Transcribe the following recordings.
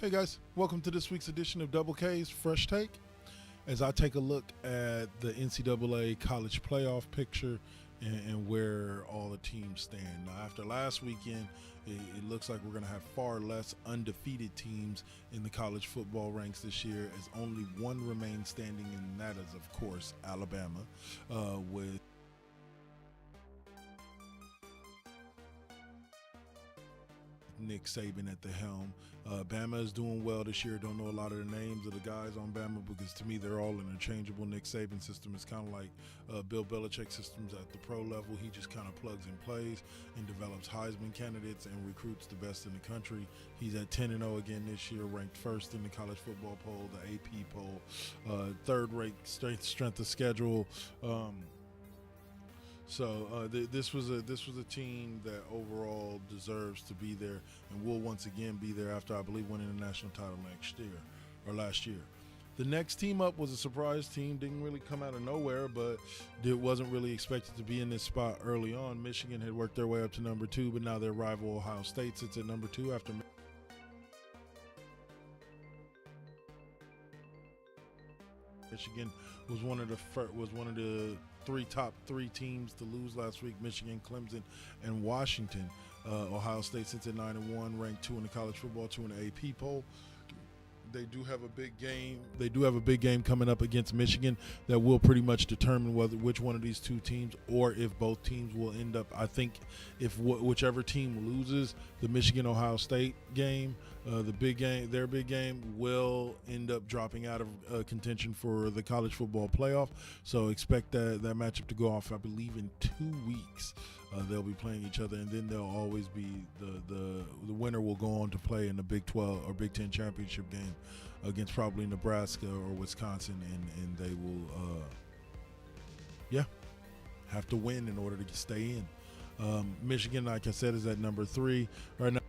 Hey guys, welcome to this week's edition of Double K's Fresh Take. As I take a look at the NCAA college playoff picture and where all the teams stand. Now, after last weekend, it looks like we're going to have far less undefeated teams in the college football ranks this year, as only one remains standing, and that is, of course, Alabama, with Nick Saban at the helm. Bama is doing well this year. Don't know a lot of the names of the guys on Bama because to me they're all interchangeable. Nick Saban system is kind of like Bill Belichick systems at the pro level. He just kind of plugs and plays and develops Heisman candidates and recruits the best in the country. He's at 10-0 again this year, ranked first in the college football poll, the AP poll, third-rate strength of schedule. So this was a team that overall deserves to be there and will once again be there after, I believe, winning the national title last year. The next team up was a surprise team. Didn't really come out of nowhere, but it wasn't really expected to be in this spot early on. Michigan had worked their way up to number 2, but now their rival Ohio State sits at number 2 after Michigan was one of the top three teams to lose last week. Michigan, Clemson, and Washington. Ohio State sits at 9-1, ranked 2 in the college football, 2 in the AP poll. They do have a big game. They do have a big game coming up against Michigan that will pretty much determine which one of these two teams, or if both teams will end up. I think if whichever team loses the Michigan-Ohio State game, their big game will end up dropping out of contention for the college football playoff. So expect that matchup to go off, I believe, in 2 weeks. They'll be playing each other, and then they'll always be the winner will go on to play in the Big 12 or Big 10 championship game against probably Nebraska or Wisconsin, and they will have to win in order to stay in. Michigan, like I said, is at number 3 right now.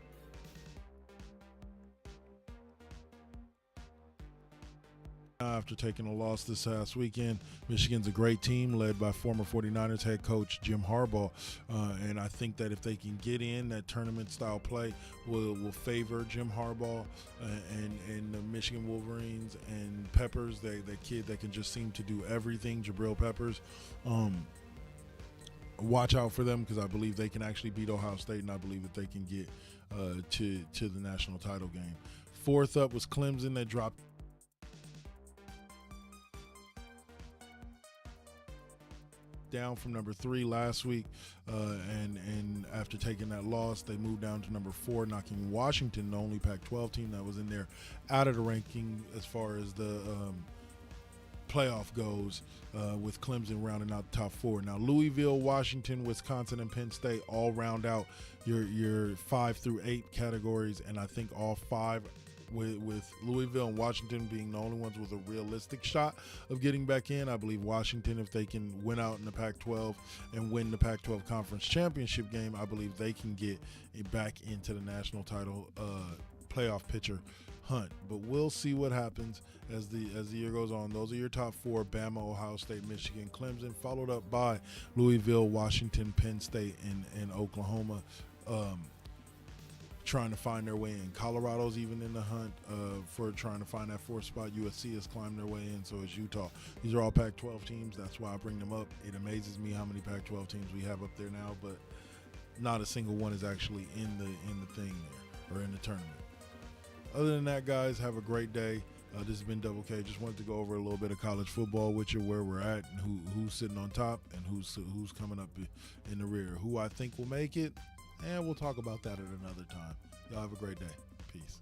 After taking a loss this past weekend, Michigan's a great team led by former 49ers head coach Jim Harbaugh, and I think that if they can get in, that tournament style play will favor Jim Harbaugh and the Michigan Wolverines and Peppers, that kid that can just seem to do everything, Jabril Peppers. Watch out for them because I believe they can actually beat Ohio State, and I believe that they can get to the national title game. Fourth up was Clemson. They dropped down from number 3 last week, and after taking that loss, they moved down to number 4, knocking Washington, the only Pac-12 team that was in there, out of the ranking as far as the playoff goes, with Clemson rounding out the top 4. Now Louisville, Washington, Wisconsin, and Penn State all round out your 5 through 8 categories, and I think all 5 with Louisville and Washington being the only ones with a realistic shot of getting back in. I believe Washington, if they can win out in the Pac-12 and win the Pac-12 conference championship game, I believe they can get back into the national title playoff picture hunt. But we'll see what happens as the year goes on. Those are your top 4: Bama, Ohio State, Michigan, Clemson, followed up by Louisville, Washington, Penn State, and Oklahoma, trying to find their way in. Colorado's even in the hunt for trying to find that 4th spot. USC has climbed their way in, so is Utah. These are all Pac-12 teams. That's why I bring them up. It amazes me how many Pac-12 teams we have up there now, but not a single one is actually in the thing there or in the tournament. Other than that, guys, have a great day. This has been Double K. Just wanted to go over a little bit of college football with you, where we're at, and who's sitting on top and who's coming up in the rear. Who I think will make it, and we'll talk about that at another time. Y'all have a great day. Peace.